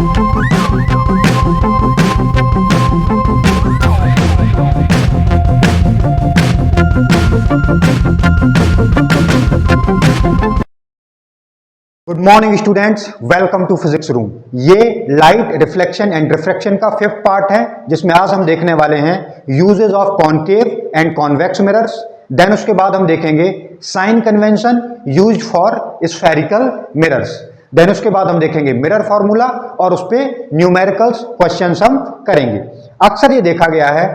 Good morning students, welcome to physics room. ये light reflection and refraction का 5th part है, जिसमें आज हम देखने वाले हैं uses of concave and convex mirrors. Then उसके बाद हम देखेंगे sign convention used for spherical mirrors. Then उसके बाद हम देखेंगे मिरर फॉर्मूला और उस पे न्यूमेरिकल्स क्वेश्चंस हम करेंगे। अक्सर ये देखा गया है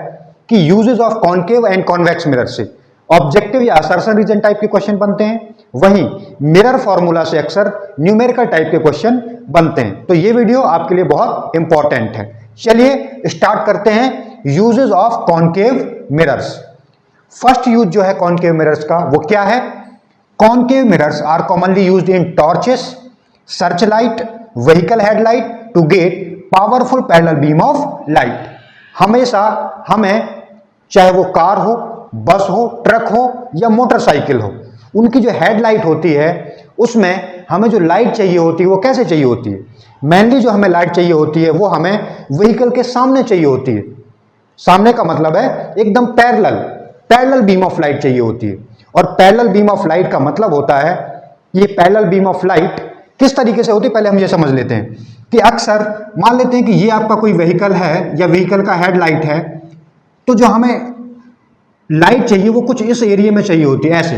कि uses of concave and convex mirror से ऑब्जेक्टिव या असर्शन रीजन टाइप के क्वेश्चन बनते हैं, वहीं मिरर फॉर्मूला से अक्सर न्यूमेरिकल टाइप के क्वेश्चन बनते हैं। तो ये वीडियो आपके लिए बहुत इंपॉर्टेंट है। चलिए स्टार्ट करते हैं uses of concave mirrors. First use जो है कॉनकेव मिरर्स का वो क्या है? Concave mirrors are commonly used in torches, search light, vehicle headlight to get powerful parallel beam of light. हमेशा हमें, चाहे वो कार हो, बस हो, ट्रक हो या मोटरसाइकिल हो, उनकी जो हेडलाइट होती है उसमें हमें जो लाइट चाहिए होती है वो कैसे चाहिए होती है? मेनली जो हमें लाइट चाहिए होती है वो हमें व्हीकल के सामने चाहिए होती है। सामने का मतलब है एकदम पैरेलल बीम ऑफ लाइट चाहिए होती है। और पैरेलल बीम ऑफ लाइट का मतलब होता है, ये पैरेलल बीम ऑफ लाइट किस तरीके से होती है पहले हम ये समझ लेते हैं कि अक्सर मान लेते हैं कि ये आपका कोई व्हीकल है या व्हीकल का हेडलाइट है, तो जो हमें लाइट चाहिए वो कुछ इस एरिया में चाहिए होती है, ऐसे,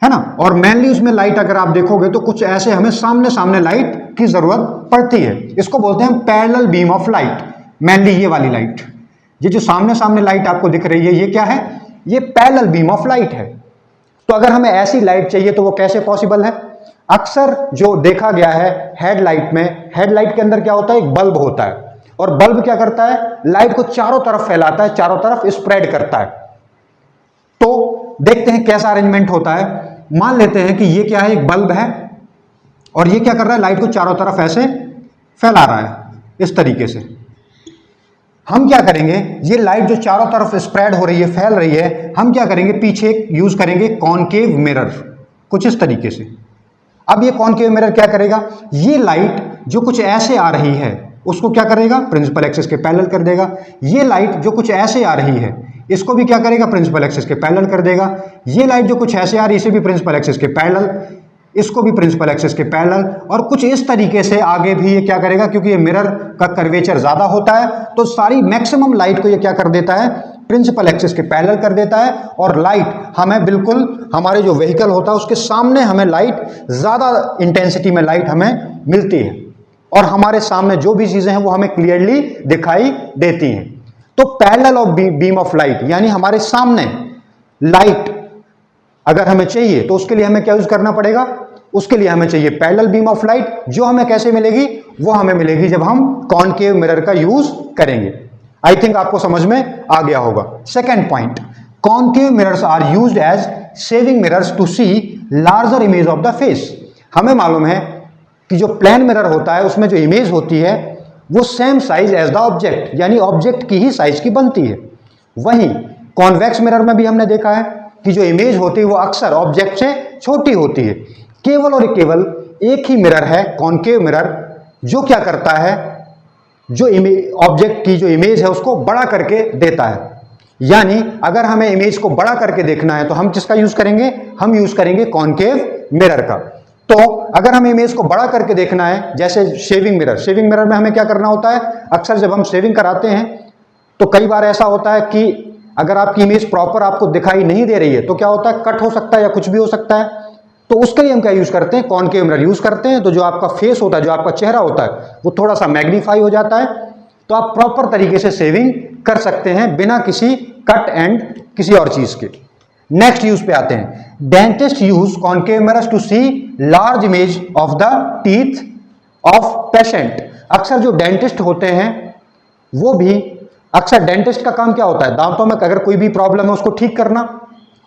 है ना। और मेनली उसमें लाइट अगर आप देखोगे तो कुछ ऐसे हमें सामने लाइट की जरूरत पड़ती है। इसको बोलते हैं parallel beam of light. Mainly ये वाली लाइट, ये जो सामने लाइट आपको दिख रही है, ये क्या है? ये पैरेलल बीम ऑफ लाइट है। तो अगर हमें ऐसी लाइट चाहिए तो वो कैसे पॉसिबल है? अक्सर जो देखा गया है हेडलाइट में, हेडलाइट के अंदर क्या होता है? एक बल्ब होता है, और बल्ब क्या करता है? लाइट को चारों तरफ फैलाता है, चारों तरफ स्प्रेड करता है। तो देखते हैं कैसा अरेंजमेंट होता है। मान लेते हैं कि ये क्या है? एक बल्ब है, और ये क्या कर रहा है? लाइट को चारों तरफ ऐसे फैला रहा है, इस तरीके से। हम क्या करेंगे? ये लाइट जो चारों तरफ स्प्रेड हो रही है, फैल रही है, हम क्या करेंगे? पीछे यूज करेंगे कॉनकेव मिरर, कुछ इस तरीके से। अब ये कॉनकेव मिरर क्या करेगा? ये लाइट जो कुछ ऐसे आ रही है उसको क्या करेगा? प्रिंसिपल एक्सिस के पैरेलल कर देगा। ये लाइट जो कुछ ऐसे आ रही है इसको भी क्या करेगा? प्रिंसिपल एक्सिस के पैरेलल कर देगा। ये लाइट जो कुछ ऐसे आ रही है इसे भी प्रिंसिपल एक्सिस के पैरेलल, इसको भी प्रिंसिपल एक्सिस के पैरेलल, और कुछ इस तरीके से आगे भी ये क्या करेगा? क्योंकि ये मिरर का कर्वेचर ज्यादा होता है तो सारी मैक्सिमम लाइट को ये क्या कर देता है? प्रिंसिपल एक्सिस के पैरेलल कर देता है। और लाइट हमें बिल्कुल, हमारे जो व्हीकल होता है उसके सामने हमें लाइट, ज्यादा इंटेंसिटी में लाइट हमें मिलती है, और हमारे सामने जो भी चीजें हैं वो हमें क्लियरली दिखाई देती हैं। तो parallel of beam of light, यानी हमारे सामने लाइट अगर हमें चाहिए तो उसके लिए हमें क्या यूज करना पड़ेगा? उसके लिए हमें चाहिए पैरेलल बीम ऑफ लाइट। जो हमें कैसे मिलेगी? वो हमें मिलेगी जब हम कॉनकेव मिरर का यूज करेंगे। आई थिंक आपको समझ में आ गया होगा। Second point, concave mirrors are used as shaving mirrors to see larger image of the face. हमें मालूम है कि जो प्लेन मिरर होता है उसमें जो इमेज होती है वो same size as the object, यानी ऑब्जेक्ट की ही साइज की बनती है। वहीं कॉन्वेक्स मिरर में भी हमने देखा है कि जो इमेज होती है वो अक्सर ऑब्जेक्ट से छोटी होती है। केवल और केवल एक ही मिरर है कॉनकेव मिरर, जो क्या करता है? जो ऑब्जेक्ट की जो इमेज है उसको बड़ा करके देता है। यानी अगर हमें इमेज को बड़ा करके देखना है तो हम किसका यूज करेंगे? हम यूज करेंगे कॉनकेव मिरर का। तो अगर हमें इमेज को बड़ा करके देखना है, जैसे शेविंग मिरर में हमें क्या करना होता है? अक्सर जब हम शेविंग कराते हैं तो कई बार ऐसा होता है कि अगर आपकी इमेज प्रॉपर आपको दिखाई नहीं दे रही है तो क्या होता है? कट हो सकता है या कुछ भी हो सकता है। तो उसके लिए हम क्या यूज करते हैं? कॉनकेव मिरर यूज करते हैं। तो जो आपका फेस होता है, जो आपका चेहरा होता है, वो थोड़ा सा मैग्नीफाई हो जाता है, तो आप प्रॉपर तरीके से शेविंग कर सकते हैं बिना किसी कट एंड किसी और चीज के। नेक्स्ट यूज पे आते हैं। Dentist use concave mirrors to see large image of the teeth of patient. अक्सर जो डेंटिस्ट होते हैं वो भी, अक्सर डेंटिस्ट का काम क्या होता है? दांतों में अगर कोई भी प्रॉब्लम है उसको ठीक करना,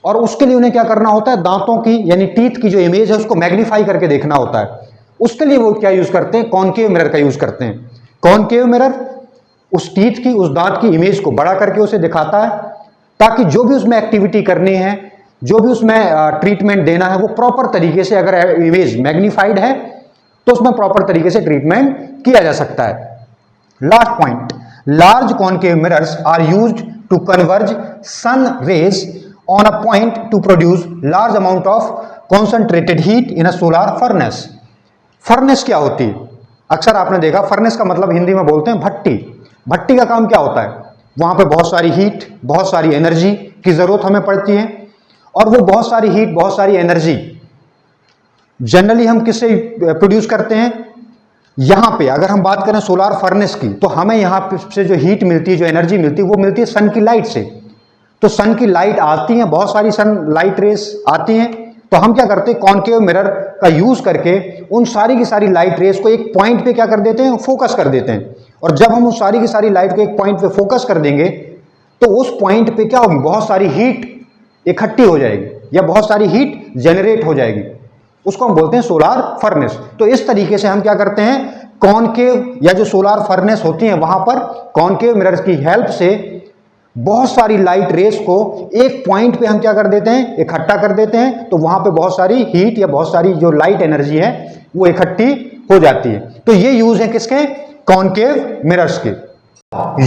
और उसके लिए उन्हें क्या करना होता है? दांतों की यानी टीथ की जो इमेज है उसको मैग्नीफाई करके देखना होता है। उसके लिए वो क्या यूज करते हैं? कॉनकेव मिरर का यूज करते हैं। कॉनकेव मिरर उस टीथ की, उस दांत की इमेज को बड़ा करके उसे दिखाता है, ताकि जो भी उसमें एक्टिविटी करनी है, जो भी उसमें ट्रीटमेंट देना है, वो प्रॉपर तरीके से, अगर इमेज मैग्नीफाइड है तो उसमें प्रॉपर तरीके से ट्रीटमेंट किया जा सकता है। Last point, large concave mirrors are used to converge sun rays on a point to produce large amount of concentrated heat in a solar furnace. Furnace क्या होती है? अक्सर आपने देखा, फर्नेस का मतलब हिंदी में बोलते हैं भट्टी। भट्टी का काम क्या होता है? वहां पे बहुत सारी हीट, बहुत सारी एनर्जी की जरूरत हमें पड़ती है, और वो बहुत सारी हीट, बहुत सारी एनर्जी जनरली हम किससे प्रोड्यूस करते हैं? यहां पे अगर हम बात करें सोलार फर्नेस की, तो हमें यहां से जो हीट मिलती है, जो एनर्जी मिलती है, वो मिलती है सन की लाइट से। तो सन की लाइट आती है, बहुत सारी सन लाइट रेस आती हैं, तो हम क्या करते हैं, कॉनकेव मिरर का यूज करके उन सारी की सारी लाइट रेस को एक पॉइंट पे क्या कर देते हैं, फोकस कर देते हैं। और जब हम उस सारी की सारी लाइट को एक पॉइंट पे फोकस कर देंगे, तो उस पॉइंट पे क्या होगी, बहुत सारी हीट इकट्ठी हो जाएगी या बहुत सारी हीट जनरेट हो जाएगी। उसको हम बोलते हैं सोलार फर्नेस। तो इस तरीके से हम क्या करते हैं, कॉनकेव या जो सोलार फर्नेस होती है, वहां पर कॉनकेव मिरर्स की हेल्प से बहुत सारी लाइट रेस को एक पॉइंट पे हम क्या कर देते हैं, इकट्ठा कर देते हैं। तो वहां पे बहुत सारी हीट या बहुत सारी जो लाइट एनर्जी है वो इकट्ठी हो जाती है। तो ये यूज है किसके, कॉनकेव मिरर्स के।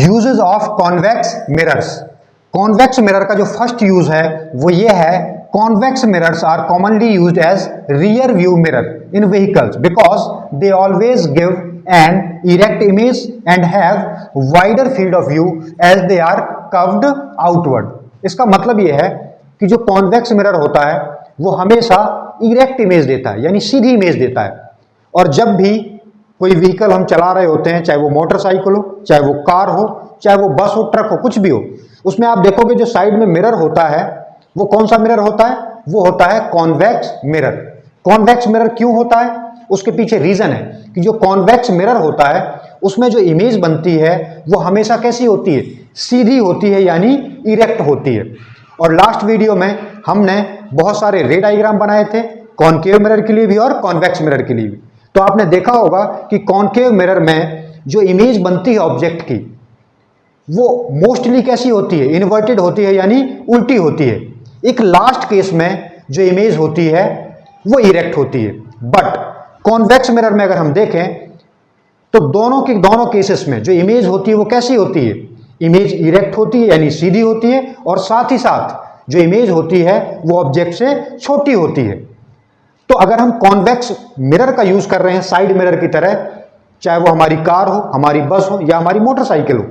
Uses of convex mirrors. Convex mirror का जो फर्स्ट यूज है वो ये है, convex mirrors are commonly used as rear view mirror in vehicles because they always give an erect image and have wider field of view as they are curved outward। इसका मतलब यह है कि जो कॉन्वेक्स मिरर होता है वो हमेशा इरेक्ट इमेज देता है, यानी सीधी इमेज देता है। और जब भी कोई व्हीकल हम चला रहे होते हैं, चाहे वो मोटरसाइकिल हो, चाहे वो कार हो, चाहे वो बस हो, ट्रक हो, कुछ भी हो, उसमें आप देखोगे जो साइड में मिरर होता है वो कौन सा मिरर होता है, वो होता है कॉन्वेक्स मिरर। कॉन्वेक्स मिरर क्यों होता है, उसके पीछे रीजन है कि जो कॉन्वेक्स मिरर होता है उसमें जो इमेज बनती है वो हमेशा कैसी होती है, सीधी होती है, यानी इरेक्ट होती है। और लास्ट वीडियो में हमने बहुत सारे रे डायग्राम बनाए थे, कॉनकेव मिरर के लिए भी और कॉन्वेक्स मिरर के लिए भी। तो आपने देखा होगा कि कॉनकेव मिरर में जो इमेज बनती है ऑब्जेक्ट की, वो मोस्टली कैसी होती है, इन्वर्टेड होती है, यानी उल्टी होती है। एक लास्ट केस में जो इमेज होती है वो इरेक्ट होती है। बट कॉन्वेक्स मिरर में अगर हम देखें तो दोनों केसेस में जो इमेज होती है वो कैसी होती है, इमेज इरेक्ट होती है, यानी सीधी होती है, और साथ ही साथ जो इमेज होती है वो ऑब्जेक्ट से छोटी होती है। तो अगर हम कॉन्वेक्स मिरर का यूज कर रहे हैं साइड मिरर की तरह, चाहे वो हमारी कार हो, हमारी बस हो, या हमारी मोटरसाइकिल हो,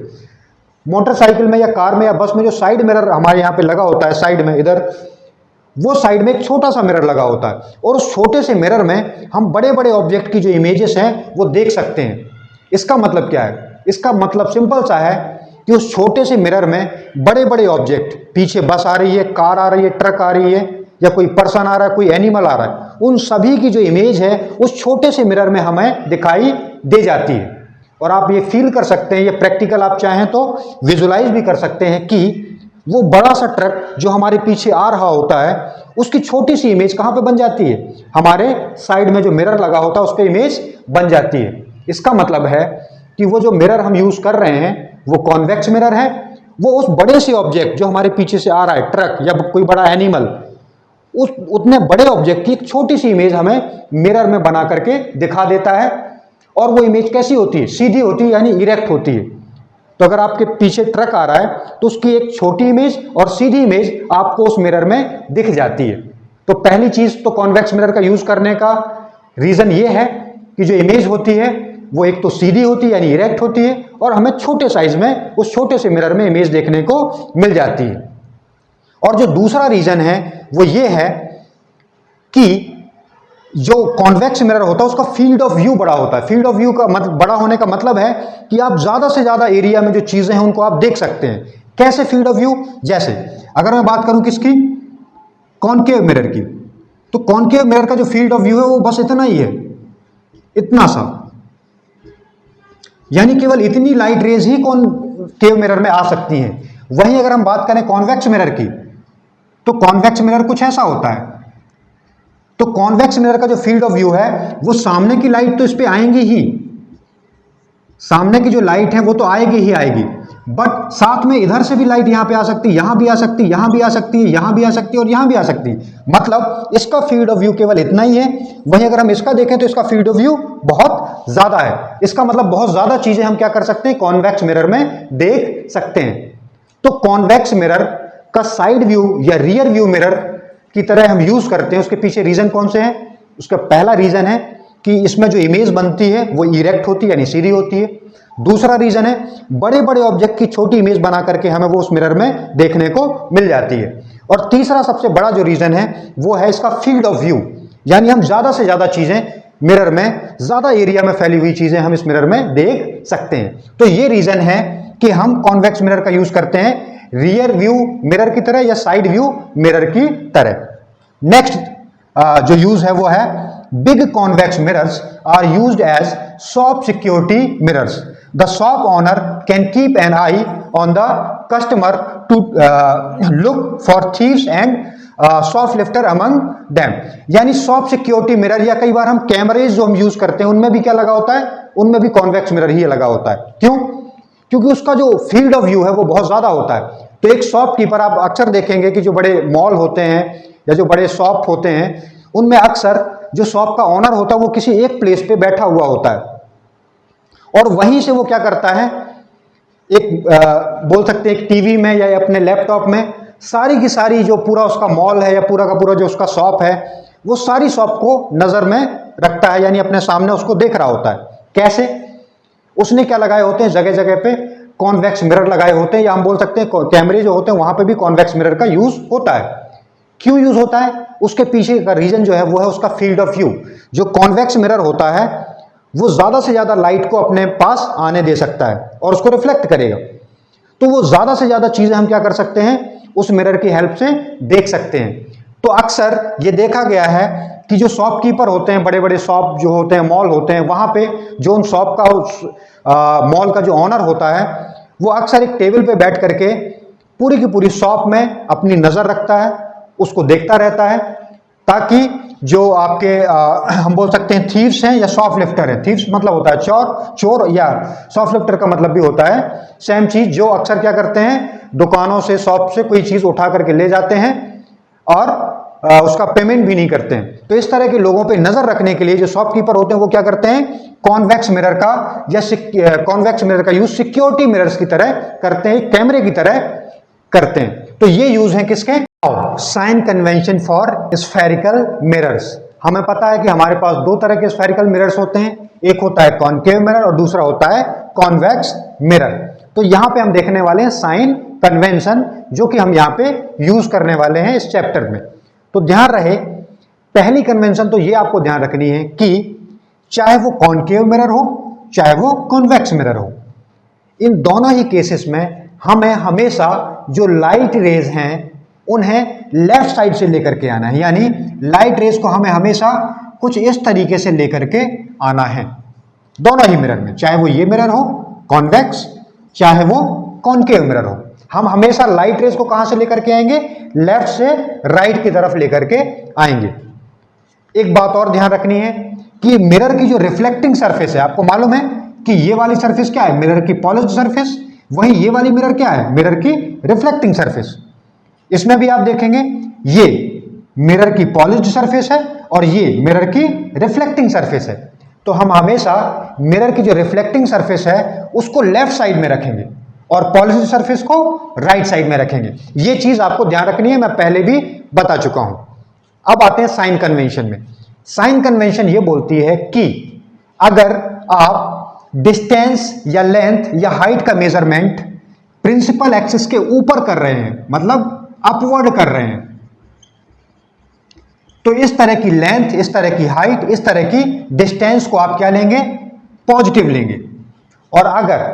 मोटरसाइकिल में या कार में या बस में जो साइड मिरर हमारे यहाँ पे लगा होता है, साइड में इधर, वो साइड में एक छोटा सा मिरर लगा होता है, और उस छोटे से मिरर में हम बड़े बड़े ऑब्जेक्ट की जो इमेजेस हैं वो देख सकते हैं। इसका मतलब क्या है, इसका मतलब सिंपल सा है कि उस छोटे से मिरर में बड़े बड़े ऑब्जेक्ट, पीछे बस आ रही है, कार आ रही है, ट्रक आ रही है, या कोई पर्सन आ रहा है, कोई एनिमल आ रहा है, उन सभी की जो इमेज है उस छोटे से मिरर में हमें दिखाई दे जाती है। और आप ये फील कर सकते हैं, ये प्रैक्टिकल आप चाहें तो विजुलाइज भी कर सकते हैं कि वो बड़ा सा ट्रक जो हमारे पीछे आ रहा होता है उसकी छोटी सी इमेज कहां पे बन जाती है, हमारे साइड में जो मिरर लगा होता है उस पर इमेज बन जाती है। इसका मतलब है कि वो जो मिरर हम यूज कर रहे हैं वो कॉन्वेक्स मिरर है, वो उस बड़े से ऑब्जेक्ट जो हमारे पीछे से आ रहा है, ट्रक या कोई बड़ा एनिमल, उस उतने बड़े ऑब्जेक्ट की एक छोटी सी इमेज हमें मिरर में बना करके दिखा देता है। और वो इमेज कैसी होती है, सीधी होती है, यानी इरेक्ट होती है। तो अगर आपके पीछे ट्रक आ रहा है तो उसकी एक छोटी इमेज और सीधी इमेज आपको उस मिरर में दिख जाती है। तो पहली चीज तो कॉन्वेक्स मिरर का यूज करने का रीजन ये है कि जो इमेज होती है वो एक तो सीधी होती है, यानी इरेक्ट होती है, और हमें छोटे साइज में उस छोटे से मिरर में इमेज देखने को मिल जाती है। और जो दूसरा रीजन है वो ये है कि जो कॉन्वेक्स मिरर होता है उसका फील्ड ऑफ व्यू बड़ा होता है। फील्ड ऑफ व्यू का बड़ा होने का मतलब है कि आप ज्यादा से ज्यादा एरिया में जो चीजें हैं उनको आप देख सकते हैं। कैसे फील्ड ऑफ व्यू, जैसे अगर मैं बात करूं किसकी, कॉनकेव मिरर की, तो कॉनकेव मिरर का जो फील्ड ऑफ व्यू है वो बस इतना ही है, इतना सा, यानी केवल इतनी लाइट रेज ही कॉनकेव मिरर में आ सकती हैं। वहीं अगर हम बात करें कॉन्वेक्स मिरर की, तो कॉन्वेक्स मिरर कुछ ऐसा होता है। तो कॉन्वेक्स मिरर का जो फील्ड ऑफ व्यू है वो सामने की लाइट तो इस पे आएंगी ही, सामने की जो लाइट है वो तो आएगी ही आएगी, बट साथ में इधर से भी लाइट यहां पे आ सकती है, यहां भी आ सकती है, यहां भी आ सकती है, यहां भी आ सकती है और यहां भी आ सकती है। मतलब इसका फील्ड ऑफ व्यू केवल इतना ही है। वहीं अगर हम इसका देखें तो इसका फील्ड ऑफ व्यू बहुत ज्यादा है। इसका मतलब बहुत ज्यादा चीजें हम क्या कर सकते हैं, कॉन्वेक्स मिरर में देख सकते हैं। तो कॉन्वेक्स मिरर का साइड व्यू या रियर व्यू मिरर की तरह हम यूज करते हैं। उसके पीछे रीजन कौन से हैं? उसका पहला रीजन है कि इसमें जो इमेज बनती है वो इरेक्ट होती है यानी सीधी होती है। दूसरा रीजन है बड़े बड़े ऑब्जेक्ट की छोटी इमेज बना करके हमें वो उस मिरर में देखने को मिल जाती है। और तीसरा सबसे बड़ा जो रीजन है वो है इसका फील्ड ऑफ व्यू, यानी हम ज्यादा से ज्यादा चीजें मिरर में, ज्यादा एरिया में फैली हुई चीजें हम इस मिरर में देख सकते हैं। तो ये रीजन है कि हम कॉन्वेक्स मिरर का यूज करते हैं रियर व्यू मिरर की तरह या साइड व्यू मिरर की तरह। नेक्स्ट जो यूज है वो है big convex mirrors are used as shop security mirrors. The shop owner can keep an eye on the customer to look for thieves and shop lifter among them. यानी shop security mirror या कई बार हम कैमरेज जो हम use करते हैं उनमें भी क्या लगा होता है, उनमें भी कॉन्वेक्स मिरर ही लगा होता है। क्यों? क्योंकि उसका जो फील्ड ऑफ व्यू है वो बहुत ज्यादा होता है। तो एक शॉपकीपर, आप अक्सर देखेंगे कि जो बड़े मॉल होते हैं या जो बड़े शॉप होते हैं उनमें अक्सर जो शॉप का ओनर होता है वो किसी एक प्लेस पे बैठा हुआ होता है और वहीं से वो क्या करता है, एक बोल सकते हैं एक टीवी में या अपने लैपटॉप में सारी की सारी जो पूरा उसका मॉल है या पूरा का पूरा जो उसका शॉप है वो सारी शॉप को नजर में रखता है, यानी अपने सामने उसको देख रहा होता है। कैसे? उसने क्या लगाए होते हैं, जगह जगह पे कॉन्वेक्स मिरर लगाए होते हैं, या हम बोल सकते हैं कैमरे जो होते हैं वहां पे भी कॉन्वेक्स मिरर का यूज होता है। क्यों यूज होता है? उसके पीछे का रीजन जो है वो है उसका फील्ड ऑफ व्यू। जो कॉन्वेक्स मिरर होता है वो ज्यादा से ज्यादा लाइट को अपने पास आने दे सकता है और उसको रिफ्लेक्ट करेगा। तो वो ज्यादा से ज्यादा चीजें हम क्या कर सकते हैं, उस मिरर की हेल्प से देख सकते हैं। तो अक्सर ये देखा गया है कि जो शॉपकीपर होते हैं, बड़े बड़े शॉप जो होते हैं, मॉल होते हैं, वहां पे जो उन शॉप का मॉल का जो ऑनर होता है वो अक्सर एक टेबल पे बैठ करके पूरी की पूरी शॉप में अपनी नजर रखता है, उसको देखता रहता है, ताकि जो आपके हम बोल सकते हैं थीव्स हैं या शॉप लिफ्टर है। थीव्स मतलब होता है चोर, या शॉप लिफ्टर का मतलब भी होता है सेम चीज, जो अक्सर क्या करते हैं, दुकानों से, शॉप से कोई चीज उठा करके ले जाते हैं और उसका पेमेंट भी नहीं करते हैं। तो इस तरह के लोगों पे नजर रखने के लिए जो शॉपकीपर होते हैं वो क्या करते हैं, कॉन्वेक्स मिरर का या कॉन्वेक्स मिरर का यूज सिक्योरिटी मिरर्स की तरह करते हैं, कैमरे की तरह करते हैं। तो ये यूज है किसके, sign convention for spherical mirrors. हमें पता है कि हमारे पास दो तरह के स्फेरिकल मिरर्स होते हैं, एक होता है कॉनकेव मिरर और दूसरा होता है कॉन्वेक्स मिरर। तो यहां पे हम देखने वाले हैं साइन कन्वेंशन, जो कि हम यहां पे यूज करने वाले हैं इस चैप्टर में। तो ध्यान रहे, पहली कन्वेंशन तो ये आपको ध्यान रखनी है कि चाहे वो कॉनकेव मिरर हो चाहे वो कॉन्वेक्स मिरर हो, इन दोनों ही केसेस में हमें हमेशा जो लाइट रेज हैं उन्हें लेफ्ट साइड से लेकर के आना है। यानी लाइट रेज को हमें हमेशा कुछ इस तरीके से लेकर के आना है दोनों ही मिरर में, चाहे वो ये मिरर हो कॉन्वेक्स चाहे वो कॉनकेव मिरर हो। हम हमेशा लाइट रेज को कहां से लेकर के आएंगे, लेफ्ट से राइट की तरफ लेकर के आएंगे। एक बात और ध्यान रखनी है कि मिरर की जो रिफ्लेक्टिंग सरफेस है, आपको मालूम है कि ये वाली सरफेस क्या है, मिरर की पॉलिश्ड सरफेस, वहीं ये वाली मिरर क्या है, मिरर की रिफ्लेक्टिंग सरफेस। इसमें भी आप देखेंगे ये मिरर की पॉलिश्ड सरफेस है और ये मिरर की रिफ्लेक्टिंग सरफेस है। तो हम हमेशा मिरर की जो रिफ्लेक्टिंग सरफेस है उसको लेफ्ट साइड में रखेंगे और पॉलिश्ड सरफेस को राइट साइड में रखेंगे। ये चीज आपको ध्यान रखनी है, मैं पहले भी बता चुका हूं। अब आते हैं साइन कन्वेंशन में। साइन कन्वेंशन ये बोलती है कि अगर आप डिस्टेंस या लेंथ या हाइट का मेजरमेंट प्रिंसिपल एक्सिस के ऊपर कर रहे हैं, मतलब अपवर्ड कर रहे हैं, तो इस तरह की लेंथ, इस तरह की हाइट, इस तरह की डिस्टेंस को आप क्या लेंगे, पॉजिटिव लेंगे। और अगर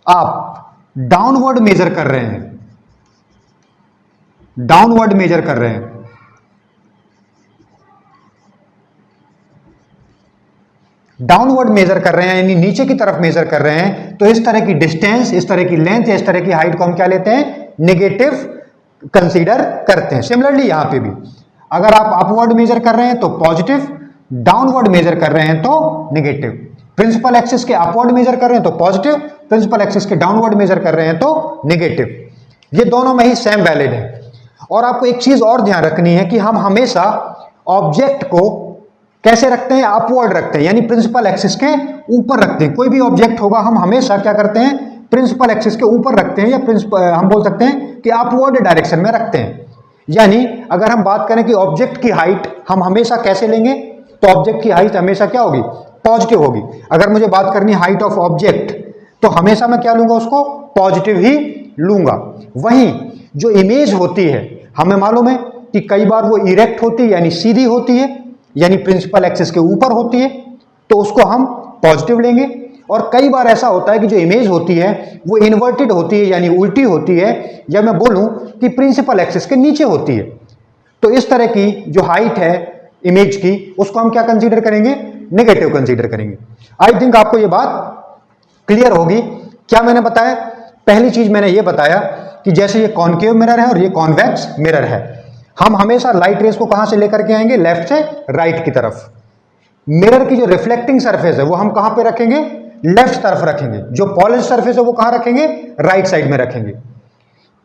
आप डाउनवर्ड मेजर कर रहे हैं, डाउनवर्ड मेजर कर रहे हैं, डाउनवर्ड मेजर कर रहे हैं यानी नीचे की तरफ मेजर कर रहे हैं, तो इस तरह की डिस्टेंस, इस तरह की लेंथ या इस तरह की हाइट को हम क्या लेते हैं, नेगेटिव कंसीडर करते हैं। सिमिलरली यहां पे भी अगर आप अपवर्ड मेजर कर रहे हैं तो पॉजिटिव, डाउनवर्ड मेजर कर रहे हैं तो नेगेटिव। प्रिंसिपल एक्सिस के अपवर्ड मेजर कर रहे हैं तो पॉजिटिव, प्रिंसिपल एक्सिस के डाउनवर्ड मेजर कर रहे हैं तो नेगेटिव। ये दोनों में ही सेम वैलिड है। और आपको एक चीज और ध्यान रखनी है कि हम हमेशा ऑब्जेक्ट को कैसे रखते हैं, अपवर्ड रखते हैं, यानी प्रिंसिपल एक्सिस के ऊपर रखते हैं। कोई भी ऑब्जेक्ट होगा हम हमेशा क्या करते हैं, प्रिंसिपल एक्सिस के ऊपर रखते हैं, या हम बोल सकते हैं कि अपवर्ड डायरेक्शन में रखते हैं। यानी अगर हम बात करें कि ऑब्जेक्ट की हाइट हम हमेशा कैसे लेंगे, तो ऑब्जेक्ट की हाइट हमेशा क्या होगी, पॉजिटिव होगी। अगर मुझे बात करनी हाइट ऑफ ऑब्जेक्ट तो हमेशा मैं क्या लूंगा, उसको पॉजिटिव ही लूंगा। वहीं जो इमेज होती है हमें मालूम है कि कई बार वो इरेक्ट होती है यानी सीधी होती है, यानी प्रिंसिपल एक्सिस के ऊपर होती है, तो उसको हम पॉजिटिव लेंगे। और कई बार ऐसा होता है कि जो इमेज होती है वो इन्वर्टेड होती है यानी उल्टी होती है, या मैं बोलूं कि प्रिंसिपल एक्सिस के नीचे होती है। तो इस तरह की जो हाइट है इमेज की उसको हम क्या कंसीडर करेंगे, नेगेटिव कंसीडर करेंगे। आई थिंक आपको ये बात क्लियर होगी। क्या मैंने बताया, पहली चीज मैंने ये बताया कि जैसे ये कॉनकेव मिरर है और ये कॉन्वेक्स मिरर है, हम हमेशा लाइट रेस को कहां से लेकर के आएंगे, लेफ्ट से राइट की तरफ। मिरर की जो रिफ्लेक्टिंग सरफेस है वो हम कहां पे रखेंगे, लेफ्ट तरफ रखेंगे। जो पॉलिश सरफेस है वो कहां रखेंगे, राइट साइड में रखेंगे।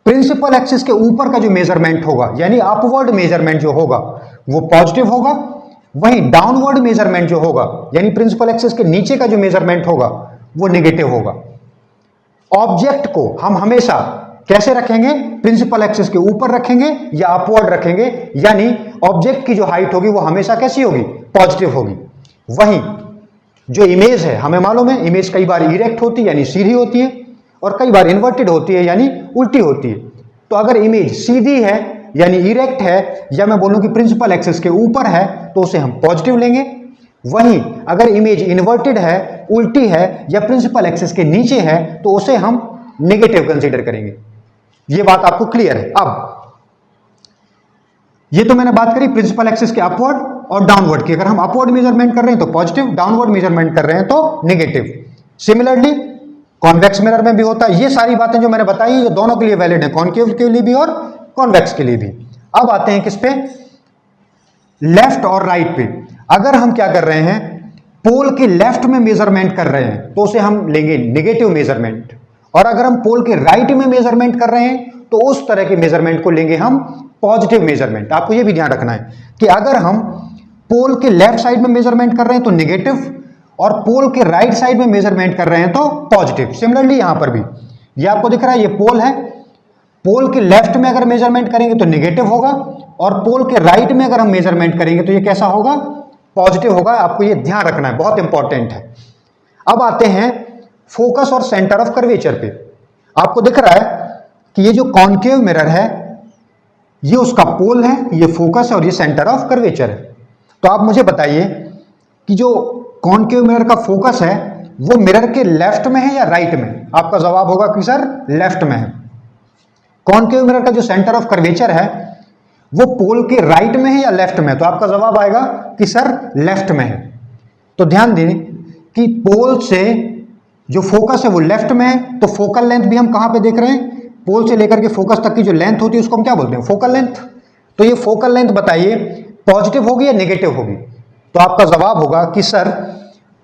प्रिंसिपल एक्सिस के ऊपर का जो मेजरमेंट होगा यानी अपवर्ड मेजरमेंट जो होगा वो पॉजिटिव होगा। वहीं डाउनवर्ड मेजरमेंट जो होगा यानी प्रिंसिपल एक्सिस के नीचे का जो मेजरमेंट होगा वो नेगेटिव होगा। ऑब्जेक्ट को हम हमेशा कैसे रखेंगे, प्रिंसिपल एक्सिस के ऊपर रखेंगे या अपवर्ड रखेंगे, यानी ऑब्जेक्ट की जो हाइट होगी वो हमेशा कैसी होगी, पॉजिटिव होगी। वहीं जो इमेज है हमें मालूम है इमेज कई बार इरेक्ट होती है यानी सीधी होती है, और कई बार इन्वर्टेड होती है यानी उल्टी होती है। तो अगर इमेज सीधी है यानी इरेक्ट है, या मैं बोलूं कि प्रिंसिपल एक्सिस के ऊपर है, तो उसे हम पॉजिटिव लेंगे। वहीं अगर इमेज इन्वर्टेड है, उल्टी है, या प्रिंसिपल एक्सिस के नीचे है, तो उसे हम नेगेटिव कंसीडर करेंगे। यह बात आपको क्लियर है। अब ये तो मैंने बात करी प्रिंसिपल एक्सिस के अपवर्ड और डाउनवर्ड की। अगर हम अपवर्ड मेजरमेंट कर रहे हैं तो पॉजिटिव, डाउनवर्ड मेजरमेंट कर रहे हैं तो नेगेटिव। सिमिलरली कॉन्वेक्स मिरर में भी होता है। ये सारी बातें जो मैंने बताई ये दोनों के लिए वैलिड है, कॉनकेव के लिए भी और कॉन्वेक्स के लिए भी। अब आते हैं किस पे, लेफ्ट और राइट पे। अगर हम क्या कर रहे हैं, पोल के लेफ्ट में मेजरमेंट कर रहे हैं तो उसे हम लेंगे नेगेटिव मेजरमेंट, और अगर हम पोल के राइट में मेजरमेंट कर रहे हैं तो उस तरह के मेजरमेंट को लेंगे हम पॉजिटिव मेजरमेंट। आपको यह भी ध्यान रखना है कि अगर हम पोल के लेफ्ट साइड में मेजरमेंट कर रहे हैं तो नेगेटिव, और पोल के राइट साइड में मेजरमेंट कर रहे हैं तो पॉजिटिव। सिमिलरली यहां पर भी ये आपको दिख रहा है, ये पोल है, पोल के लेफ्ट में अगर मेजरमेंट करेंगे तो नेगेटिव होगा, और पोल के राइट में अगर हम मेजरमेंट करेंगे तो ये कैसा होगा, पॉजिटिव होगा। आपको ये ध्यान रखना है, बहुत इंपॉर्टेंट है। अब आते हैं फोकस और सेंटर ऑफ कर्वेचर पे। आपको दिख रहा है कि ये जो कॉनकेव मिरर है ये उसका पोल है, ये फोकस है और ये सेंटर ऑफ कर्वेचर है। तो आप मुझे बताइए कि जो कॉनकेव मिरर का फोकस है वो मिरर के लेफ्ट में है या राइट में। आपका जवाब होगा कि सर लेफ्ट में है। कॉनकेव मिरर का जो सेंटर ऑफ कर्वेचर है वो पोल के राइट में है या लेफ्ट में, तो आपका जवाब आएगा कि सर लेफ्ट में है। तो ध्यान दें कि पोल से जो फोकस है वो लेफ्ट में है, तो फोकल लेंथ भी हम कहां पे देख रहे हैं, पोल से लेकर के फोकस तक की जो लेंथ होती है उसको हम क्या बोलते हैं, फोकल लेंथ। तो ये फोकल लेंथ बताइए पॉजिटिव होगी या नेगेटिव होगी। तो आपका जवाब होगा कि सर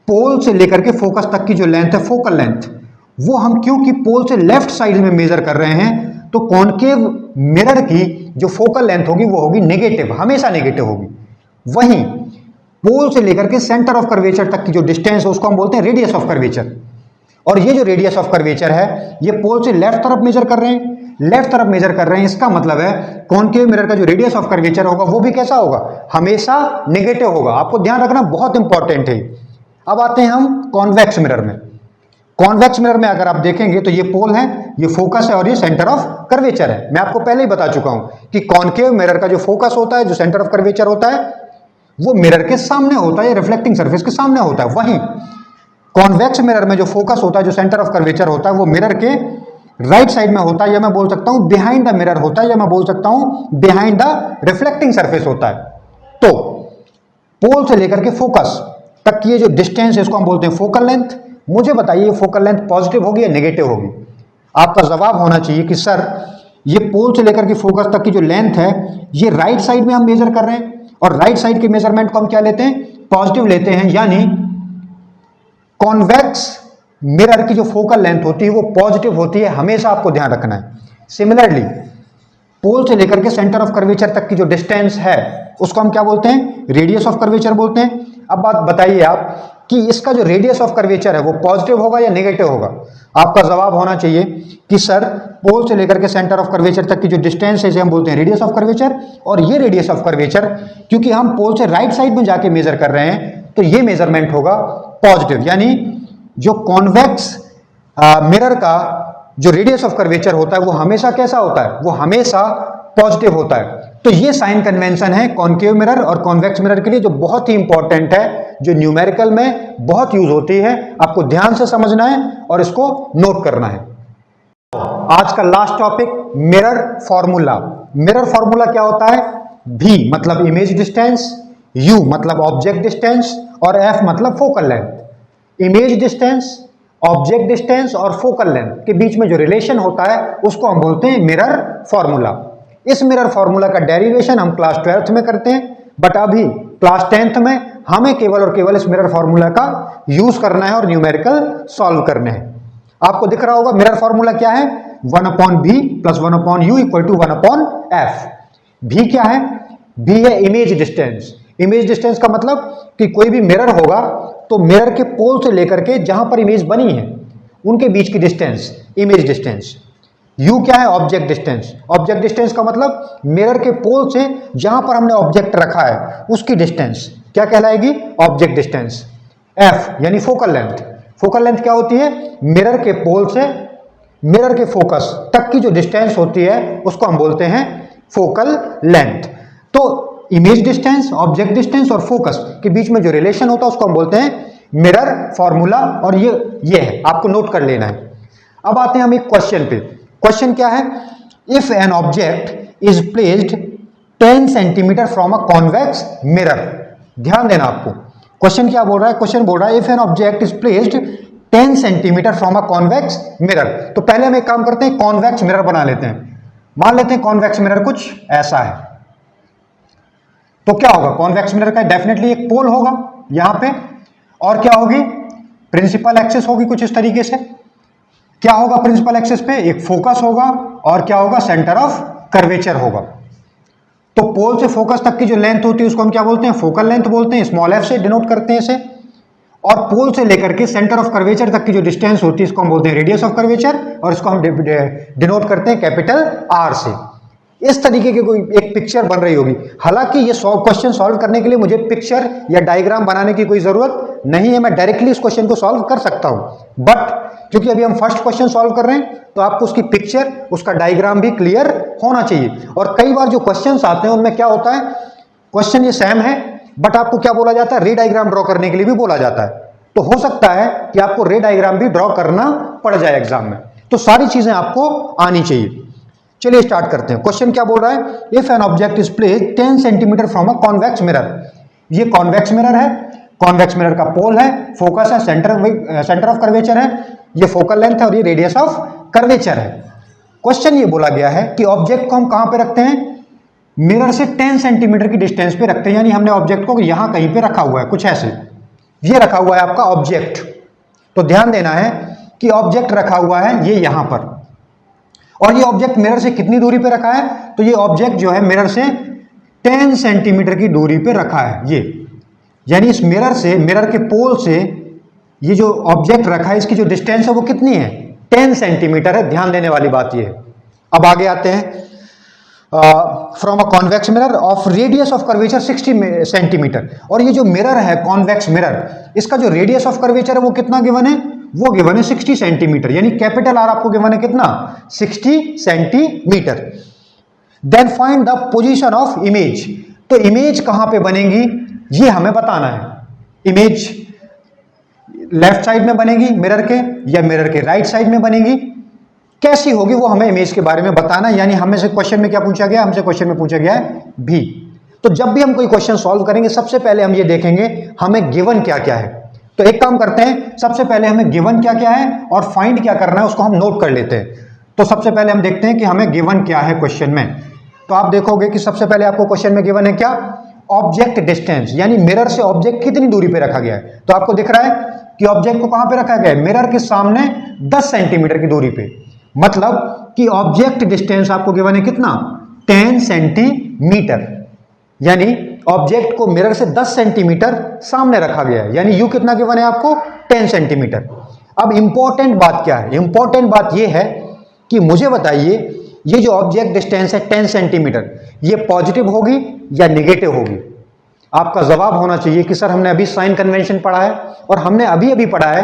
पोल से लेकर के फोकस तक की जो लेंथ है फोकल लेंथ, वो हम क्योंकि पोल से लेफ्ट साइड में मेजर कर रहे हैं तो कॉनकेव मिरर की जो फोकल लेंथ होगी वो होगी नेगेटिव, हमेशा नेगेटिव होगी। वहीं पोल से लेकर के सेंटर ऑफ कर्वेचर तक की जो डिस्टेंस है उसको हम बोलते हैं रेडियस ऑफ कर्वेचर। और ये जो रेडियस ऑफ कर्वेचर है ये पोल से लेफ्ट तरफ मेजर कर रहे हैं, लेफ्ट तरफ मेजर कर रहे हैं, इसका मतलब है कॉनकेव मिरर का जो रेडियस ऑफ कर्वेचर होगा वो भी कैसा होगा, हमेशा नेगेटिव होगा। आपको ध्यान रखना बहुत इंपॉर्टेंट है। अब आते हैं हम कॉन्वेक्स मिरर में। कॉन्वेक्स मिरर में अगर आप देखेंगे तो ये पोल है, ये फोकस है और ये सेंटर ऑफ कर्वेचर है। मैं आपको पहले ही बता चुका हूं कि कॉनकेव मिरर का जो फोकस होता है, जो सेंटर ऑफ कर्वेचर होता है, वो मिरर के सामने होता है, रिफ्लेक्टिंग सरफेस के सामने होता है। वहीं कॉन्वेक्स मिरर में जो फोकस होता है, जो सेंटर ऑफ कर्वेचर होता है, वो मिरर के राइट साइड में होता है, या मैं बोल सकता हूं बिहाइंड द मिरर होता है, या मैं बोल सकता हूं बिहाइंड द रिफ्लेक्टिंग सरफेस होता है। तो पोल से लेकर के फोकस तक की ये जो डिस्टेंस है इसको हम बोलते हैं फोकल लेंथ। मुझे बताइए फोकल लेंथ पॉजिटिव होगी या नेगेटिव होगी। आपका जवाब होना चाहिए कि सर ये पोल से लेकर के फोकस तक की जो लेंथ है ये राइट साइड में हम मेजर कर रहे हैं, और राइट साइड के मेजरमेंट को हम क्या लेते हैं, पॉजिटिव लेते हैं। यानी कॉन्वेक्स मिरर की जो फोकल लेंथ होती है वो पॉजिटिव होती है, हमेशा आपको ध्यान रखना है। सिमिलरली पोल से लेकर के सेंटर ऑफ कर्वेचर तक की जो डिस्टेंस है उसको हम क्या बोलते हैं, रेडियस ऑफ कर्वेचर बोलते हैं। अब बात बताइए आप कि इसका जो रेडियस ऑफ कर्वेचर है वो पॉजिटिव होगा या नेगेटिव होगा। आपका जवाब होना चाहिए कि सर पोल से लेकर के सेंटर ऑफ कर्वेचर तक की जो डिस्टेंस है इसे हम बोलते हैं रेडियस ऑफ कर्वेचर, और ये रेडियस ऑफ कर्वेचर क्योंकि हम पोल से राइट साइड में जाके मेजर कर रहे हैं तो ये मेजरमेंट होगा पॉजिटिव। यानी जो कॉन्वेक्स मिरर का जो रेडियस ऑफ कर्वेचर होता है वो हमेशा कैसा होता है, वो हमेशा पॉजिटिव होता है। तो ये साइन कन्वेंशन है कॉन्केव मिरर और कॉन्वेक्स मिरर के लिए, जो बहुत ही इंपॉर्टेंट है, जो न्यूमेरिकल में बहुत यूज होती है। आपको ध्यान से समझना है और इसको नोट करना है। आज का last topic mirror formula. Mirror formula क्या होता है, V मतलब इमेज डिस्टेंस, U मतलब ऑब्जेक्ट डिस्टेंस और F मतलब focal length. Image distance, object distance और फोकल लेंथ के बीच में जो रिलेशन होता है उसको हम बोलते हैं मिरर फॉर्मूला। इस मिरर फॉर्मूला का डेरिवेशन हम क्लास 12th में करते हैं, बट अभी क्लास 10th में हमें केवल और केवल इस मिरर फॉर्मूला का यूज करना है और न्यूमेरिकल सॉल्व करने हैं। आपको दिख रहा होगा मिरर फॉर्मूला क्या है, 1/v plus 1/u equal to 1/f। v क्या है, v है इमेज डिस्टेंस। इमेज डिस्टेंस का मतलब कि कोई भी मिरर होगा तो मिरर के पोल से लेकर के जहां पर इमेज बनी है उनके बीच की डिस्टेंस, इमेज डिस्टेंस। U क्या है, ऑब्जेक्ट डिस्टेंस। ऑब्जेक्ट डिस्टेंस का मतलब मिरर के पोल से जहां पर हमने ऑब्जेक्ट रखा है उसकी डिस्टेंस क्या कहलाएगी, ऑब्जेक्ट डिस्टेंस। F यानी फोकल लेंथ। फोकल लेंथ क्या होती है, मिरर के पोल से मिरर के फोकस तक की जो डिस्टेंस होती है उसको हम बोलते हैं फोकल लेंथ। तो इमेज डिस्टेंस, ऑब्जेक्ट डिस्टेंस और फोकस के बीच में जो रिलेशन होता है उसको हम बोलते हैं मिरर फॉर्मूला, और ये है, आपको नोट कर लेना है। अब आते हैं हम एक क्वेश्चन पे। क्वेश्चन क्या है, if an object is placed 10 centimetre from a convex mirror. ध्यान देना आपको, क्वेश्चन क्या बोल रहा है, क्वेश्चन बोल रहा है if an object is placed 10 centimetre from a convex mirror. तो पहले हम एक काम करते हैं, कॉन्वेक्स मिरर बना लेते हैं। मान लेते हैं कॉन्वेक्स मिरर कुछ ऐसा है, तो क्या होगा, कॉन्वेक्स मिरर का डेफिनेटली एक पोल होगा यहां पे, और क्या होगी, प्रिंसिपल एक्सिस होगी कुछ इस तरीके से। क्या होगा प्रिंसिपल एक्सिस पे, एक फोकस होगा और क्या होगा, सेंटर ऑफ कर्वेचर होगा। तो पोल से फोकस तक की जो लेंथ होती है उसको हम क्या बोलते हैं, फोकल लेंथ बोलते हैं, स्मॉल f से डिनोट करते हैं इसे। और पोल से लेकर के सेंटर ऑफ कर्वेचर तक की जो डिस्टेंस होती है इसको हम बोलते हैं रेडियस ऑफ कर्वेचर, और इसको हम डिनोट करते हैं कैपिटल R से। इस तरीके की कोई एक पिक्चर बन रही होगी। हालांकि ये क्वेश्चन सॉल्व करने के लिए मुझे पिक्चर या डायग्राम बनाने की कोई जरूरत नहीं है, मैं डायरेक्टली इस क्वेश्चन को सॉल्व कर सकता हूं, बट क्योंकि अभी हम फर्स्ट क्वेश्चन सॉल्व कर रहे हैं तो आपको उसकी पिक्चर, उसका डायग्राम भी क्लियर होना चाहिए। और कई बार जो क्वेश्चंस आते हैं उनमें क्या होता है, क्वेश्चन ये सेम है बट आपको क्या बोला जाता है, रे डायग्राम ड्रॉ करने के लिए भी बोला जाता है। तो हो सकता है कि आपको रे डायग्राम भी ड्रॉ करना पड़ जाए एग्जाम में, तो सारी चीजें आपको आनी चाहिए। चलिए स्टार्ट करते हैं। क्वेश्चन क्या बोल रहा है, if an object is placed 10 centimetre from a convex mirror. ये कॉन्वेक्स मिरर है, कॉन्वेक्स मिरर का पोल है, फोकस है, सेंटर ऑफ कर्वेचर है, ये फोकल लेंथ है और ये रेडियस ऑफ कर्वेचर है। क्वेश्चन ये बोला गया है कि ऑब्जेक्ट को हम कहां पे रखते हैं, मिरर से 10 सेंटीमीटर की डिस्टेंस पे रखते हैं, यानी हमने ऑब्जेक्ट को यहां कहीं पे रखा हुआ है, कुछ ऐसे ये रखा हुआ है आपका ऑब्जेक्ट। तो ध्यान देना है कि ऑब्जेक्ट रखा हुआ है ये यहां पर, और ये ऑब्जेक्ट मिरर से कितनी दूरी पे रखा है, तो ये ऑब्जेक्ट जो है मिरर से 10 सेंटीमीटर की दूरी पे रखा है ये, यानी इस मिरर से, मिरर के पोल से ये जो ऑब्जेक्ट रखा है इसकी जो डिस्टेंस है वो कितनी है, 10 सेंटीमीटर है। ध्यान देने वाली बात ये है। अब आगे आते हैं, from a convex mirror of radius of curvature 60 centimetre. और ये जो मिरर है कॉन्वेक्स मिरर, इसका जो रेडियस ऑफ कर्वेचर है वो कितना गिवन है, वो गिवन है 60 सेंटीमीटर, यानी कैपिटल R आपको गिवन है कितना, 60 centimetre. Then find the position of image. तो इमेज कहां पे बनेगी ये हमें बताना है। इमेज लेफ्ट साइड में बनेगी मिरर के, या मिरर के राइट साइड में बनेगी, कैसी होगी वो हमें इमेज के बारे में बताना है। यानी हमें से क्वेश्चन में क्या पूछा गया, हमसे क्वेश्चन में पूछा गया है भी। तो जब भी हम कोई क्वेश्चन सॉल्व करेंगे सबसे पहले हम ये देखेंगे हमें गिवन क्या क्या है। तो एक काम करते हैं, सबसे पहले हमें गिवन क्या क्या है और फाइंड क्या करना है उसको हम नोट कर लेते हैं। तो सबसे पहले हम देखते हैं कि हमें गिवन क्या है क्वेश्चन में। तो आप देखोगे कि सबसे पहले आपको क्वेश्चन में गिवन है क्या, ऑब्जेक्ट डिस्टेंस, यानी मिरर से ऑब्जेक्ट कितनी दूरी पे रखा गया है। तो आपको दिख रहा है कि ऑब्जेक्ट को कहां पे रखा गया है, मिरर के सामने 10 सेंटीमीटर की दूरी पे। मतलब कि ऑब्जेक्ट डिस्टेंस आपको गिवन है कितना, 10 सेंटीमीटर, यानी ऑब्जेक्ट को मिरर से 10 सेंटीमीटर सामने रखा गया है, यानी यू कितना गिवन है आपको, 10 सेंटीमीटर। अब इंपॉर्टेंट बात क्या है, इंपॉर्टेंट बात यह है कि मुझे बताइए ये जो ऑब्जेक्ट डिस्टेंस है 10 सेंटीमीटर, ये पॉजिटिव होगी या नेगेटिव होगी। आपका जवाब होना चाहिए कि सर हमने अभी साइन कन्वेंशन पढ़ा है और हमने अभी अभी पढ़ा है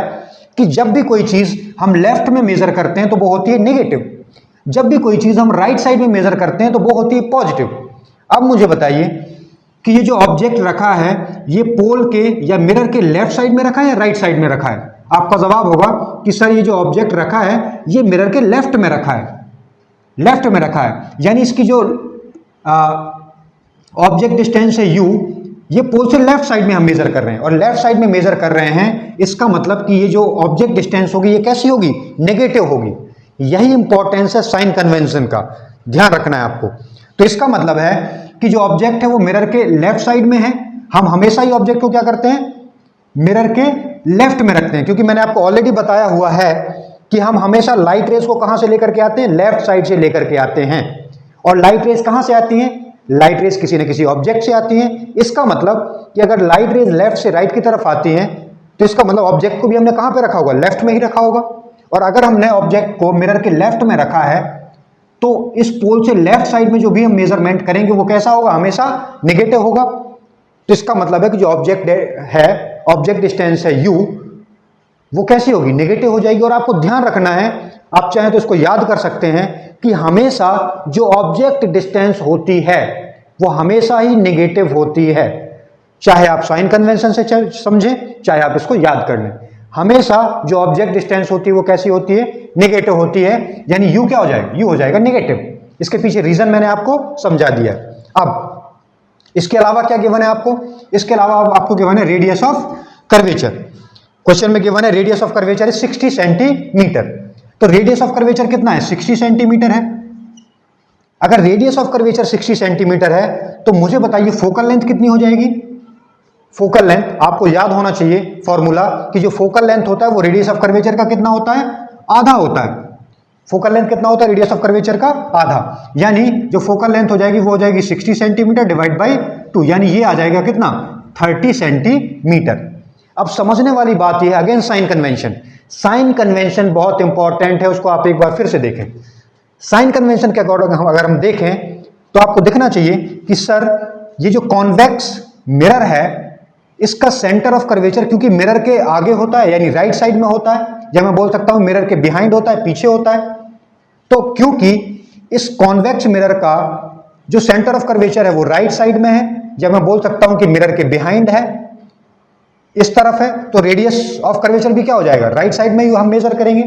कि जब भी कोई चीज हम लेफ्ट में मेजर करते हैं तो वो होती है नेगेटिव, जब भी कोई चीज हम राइट साइड में मेजर करते हैं तो वो होती है पॉजिटिव। अब मुझे बताइए कि ये जो ऑब्जेक्ट रखा है ये पोल के या मिरर के लेफ्ट साइड में रखा है या राइट साइड में रखा है। आपका जवाब होगा कि सर ये जो ऑब्जेक्ट रखा है ये मिरर के लेफ्ट में रखा है, लेफ्ट में रखा है, यानी इसकी जो ऑब्जेक्ट डिस्टेंस है यू, ये पोल से लेफ्ट साइड में हम मेजर कर रहे हैं और लेफ्ट साइड में मेजर कर रहे हैं, इसका मतलब कि ये जो ऑब्जेक्ट डिस्टेंस होगी ये कैसी होगी, नेगेटिव होगी। यही इंपॉर्टेंस है साइन कन्वेंशन का, ध्यान रखना है आपको। तो इसका मतलब है कि जो ऑब्जेक्ट है वो मिरर के लेफ्ट साइड में है, हम हमेशा ही ऑब्जेक्ट को क्या करते हैं, मिरर के लेफ्ट में रखते हैं, क्योंकि मैंने आपको ऑलरेडी बताया हुआ है कि हम हमेशा लाइट रेस को कहां से लेकर के आते हैं, लेफ्ट साइड से लेकर के आते हैं। और लाइट रेस कहां से आती हैं, लाइट रेस किसी न किसी ऑब्जेक्ट से आती हैं। इसका मतलब कि अगर लाइट रेस लेफ्ट से राइट की तरफ आती हैं तो इसका मतलब ऑब्जेक्ट को भी हमने कहां पे रखा होगा, लेफ्ट में ही रखा होगा। और अगर हमने ऑब्जेक्ट को मिरर के लेफ्ट में रखा है तो इस पोल से लेफ्ट साइड में जो भी हम मेजरमेंट करेंगे वो कैसा होगा, हमेशा नेगेटिव होगा। तो इसका मतलब है कि जो ऑब्जेक्ट है, ऑब्जेक्ट डिस्टेंस है यू, वो कैसी होगी, नेगेटिव हो जाएगी। और आपको ध्यान रखना है, आप चाहें तो इसको याद कर सकते हैं कि हमेशा जो ऑब्जेक्ट डिस्टेंस होती है वो हमेशा ही नेगेटिव होती है, चाहे आप साइन कन्वेंशन से समझें चाहे आप इसको याद कर लें। हमेशा जो ऑब्जेक्ट डिस्टेंस होती है वो कैसी होती है, नेगेटिव होती है, यानी यू क्या हो जाएगा, यू हो जाएगा नेगेटिव। इसके पीछे रीजन मैंने आपको समझा दिया। अब इसके अलावा क्या गिवन है आपको, इसके अलावा आपको गिवन है रेडियस ऑफ कर्वेचर। क्वेश्चन में गिवन है रेडियस ऑफ कर्वेचर है 60 सेंटीमीटर। तो रेडियस ऑफ कर्वेचर कितना है, 60 सेंटीमीटर है। अगर रेडियस ऑफ कर्वेचर 60 सेंटीमीटर है तो मुझे बताइए फोकल लेंथ कितनी हो जाएगी। फोकल लेंथ आपको याद होना चाहिए फॉर्मूला कि जो फोकल लेंथ होता है वो रेडियस ऑफ कर्वेचर का कितना होता है, आधा होता है। फोकल लेंथ कितना होता है, रेडियस ऑफ कर्वेचर का आधा, यानी जो फोकल लेंथ हो जाएगी वो हो जाएगी 60 सेंटीमीटर डिवाइड बाई 2, यानी ये आ जाएगा कितना, 30 सेंटीमीटर। अब समझने वाली बात यह है, again sign convention. Sign convention बहुत इंपॉर्टेंट है, उसको आप एक बार फिर से देखें। साइन कन्वेंशन के अकॉर्डिंग अगर हम देखें तो आपको दिखना चाहिए कि सर ये जो कॉन्वेक्स मिरर है इसका सेंटर ऑफ कर्वेचर क्योंकि मिरर के आगे होता है यानी राइट साइड में होता है, या मैं बोल सकता हूं मिरर के बिहाइंड होता है, पीछे होता है। तो क्योंकि इस कॉन्वेक्स मिरर का जो सेंटर ऑफ कर्वेचर है वो राइट साइड में है, या मैं बोल सकता हूं कि मिरर के बिहाइंड है, इस तरफ है, तो रेडियस ऑफ कर्वेचर भी क्या हो जाएगा, राइट साइड में ही हम मेजर करेंगे।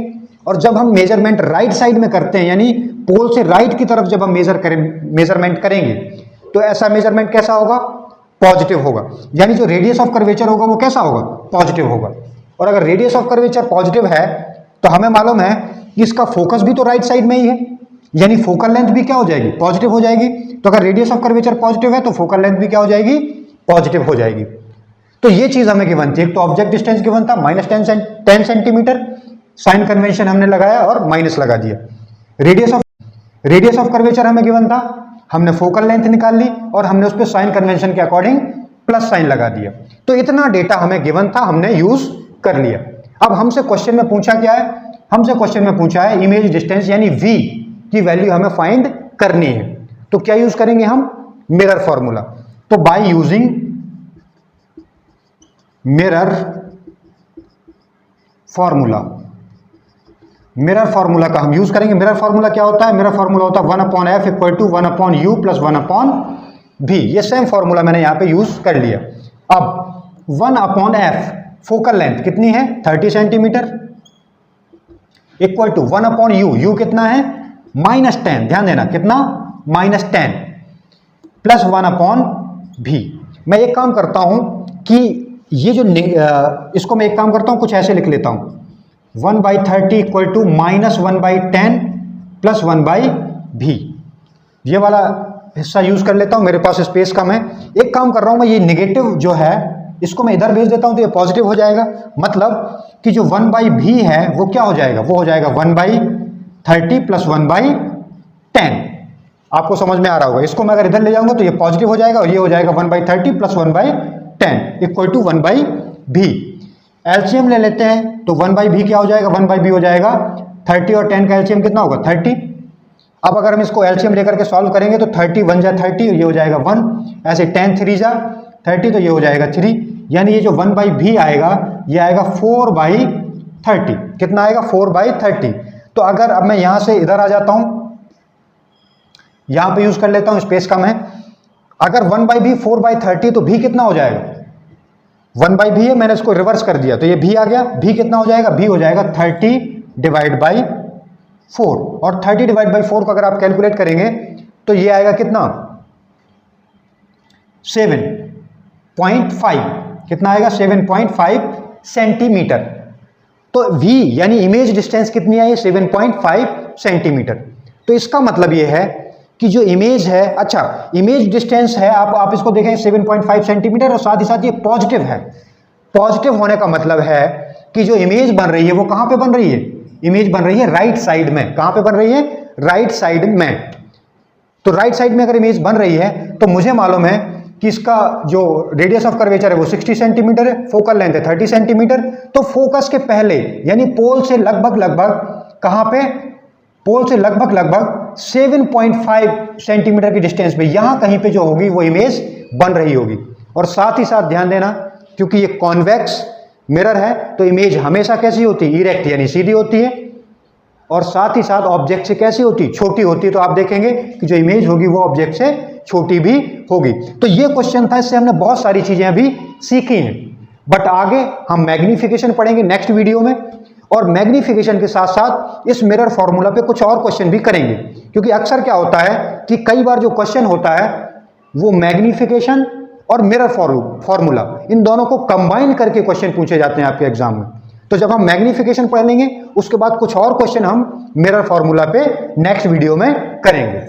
और जब हम मेजरमेंट राइट साइड में करते हैं यानी पोल से राइट की तरफ जब हम मेजरमेंट करेंगे तो ऐसा मेजरमेंट कैसा होगा, पॉजिटिव होगा। यानी जो रेडियस ऑफ कर्वेचर होगा वो कैसा होगा, पॉजिटिव होगा। और अगर रेडियस ऑफ कर्वेचर पॉजिटिव है तो हमें मालूम है कि इसका फोकस भी तो राइट साइड में ही है, यानी फोकल लेंथ भी क्या हो जाएगी, पॉजिटिव हो जाएगी। तो अगर रेडियस ऑफ कर्वेचर पॉजिटिव है तो फोकल लेंथ भी क्या हो जाएगी, पॉजिटिव हो जाएगी। तो ये चीज हमें गिवन थी। एक तो ऑब्जेक्ट डिस्टेंस गिवन था -10 सेंटीमीटर, साइन कन्वेंशन हमने लगाया और माइनस लगा दिया। रेडियस ऑफ कर्वेचर हमें गिवन था, हमने फोकल लेंथ निकाल ली और हमने उस पर साइन कन्वेंशन के अकॉर्डिंग प्लस साइन लगा दिया। तो इतना डेटा हमें गिवन था, हमने यूज कर लिया। अब हमसे क्वेश्चन में पूछा क्या है, हमसे क्वेश्चन में पूछा है इमेज डिस्टेंस यानी v की वैल्यू हमें फाइंड करनी है। तो क्या यूज करेंगे हम, मिरर फॉर्मूला। तो by using mirror formula, mirror formula का हम यूज करेंगे। मिरर फॉर्मूला क्या होता है, मिरर फॉर्मूला होता है 1/f = 1/u + 1/v। ये सेम फॉर्मूला मैंने यहां पे यूज कर लिया। अब 1/f फोकल लेंथ कितनी है, 30 centimetre, equal to 1/u, u कितना है -10, ध्यान देना कितना, -10 प्लस 1/v। मैं एक काम करता हूं कि ये जो इसको मैं एक काम करता हूं, कुछ ऐसे लिख लेता हूं, 1/30 इक्वल टू -1/10 प्लस 1/v। ये वाला हिस्सा यूज कर लेता हूं, मेरे पास स्पेस कम है। एक काम कर रहा हूं मैं, ये नेगेटिव जो है इसको मैं इधर भेज देता हूं तो ये पॉजिटिव हो जाएगा। मतलब कि जो 1/b है वो क्या हो जाएगा, वो हो जाएगा 1/30 प्लस 1/10। आपको समझ में आ रहा होगा। इसको मैं अगर इधर ले जाऊंगा तो ये पॉजिटिव हो जाएगा और ये हो जाएगा 1/30 plus 1/10 equal to 1/b। LCM ले लेते हैं तो 1/b क्या हो जाएगा, 1/b हो जाएगा 30 और 10 का एलसीएम कितना होगा 30। अब अगर हम इसको एलसीएम लेकर के सॉल्व करेंगे तो 30 1 जा 30 और ये हो जाएगा 1, ऐसे 10 3 जा 30 तो ये हो जाएगा 3, यानी ये जो 1/b आएगा ये आएगा 4/30। कितना आएगा 4/30। तो अगर अब मैं यहां से इधर आ जाता हूं, यहां पे यूज कर लेता हूं, स्पेस कम है। अगर 1/b 4/30 तो b कितना हो जाएगा, 1/b है, मैंने इसको रिवर्स कर दिया तो ये b आ गया। b कितना हो जाएगा, b हो जाएगा 30 डिवाइड बाई 4 और 30 डिवाइड बाई 4 को अगर आप कैलकुलेट करेंगे तो ये आएगा कितना 7.5। कितना आएगा 7.5 सेंटीमीटर। तो v यानी इमेज डिस्टेंस कितनी आई 7.5 सेंटीमीटर। तो इसका मतलब ये है कि जो इमेज है, अच्छा इमेज डिस्टेंस है, आप इसको देखें 7.5 सेंटीमीटर और साथ ही साथ ये पॉजिटिव है। पॉजिटिव होने का मतलब है कि जो इमेज बन रही है वो कहां पे बन रही है, इमेज बन रही है राइट साइड में। कहां पे बन रही है, राइट साइड में। तो राइट साइड में अगर इमेज बन रही है तो मुझे मालूम है कि इसका जो रेडियस ऑफ कर्वेचर है वो 60 सेंटीमीटर है, फोकल लेंथ है 30 सेंटीमीटर। तो फोकस के पहले यानी पोल से लगभग कहां पे, पोल से लगभग 7.5 सेंटीमीटर की डिस्टेंस पे यहां कहीं पे जो होगी वो इमेज बन रही होगी। और साथ ही साथ ध्यान देना, क्योंकि ये कॉन्वेक्स मिरर है तो इमेज हमेशा कैसी होती है, इरेक्ट यानी सीधी होती है, और साथ ही साथ ऑब्जेक्ट से कैसी होती है, छोटी होती है। तो आप देखेंगे कि जो इमेज होगी वो ऑब्जेक्ट से छोटी भी होगी। तो ये क्वेश्चन था, इससे हमने बहुत सारी चीजें अभी सीखी हैं। बट आगे हम मैग्निफिकेशन पढ़ेंगे नेक्स्ट वीडियो में, और मैग्निफिकेशन के साथ साथ इस मिरर फॉर्मूला पे कुछ और क्वेश्चन भी करेंगे। क्योंकि अक्सर क्या होता है कि कई बार जो क्वेश्चन होता है वो मैग्निफिकेशन और मिरर फॉर्मूला इन दोनों को कंबाइन करके क्वेश्चन पूछे जाते हैं आपके एग्जाम में। तो जब हम मैग्निफिकेशन पढ़ लेंगे उसके बाद कुछ और क्वेश्चन हम मिरर फॉर्मूला पे नेक्स्ट वीडियो में करेंगे।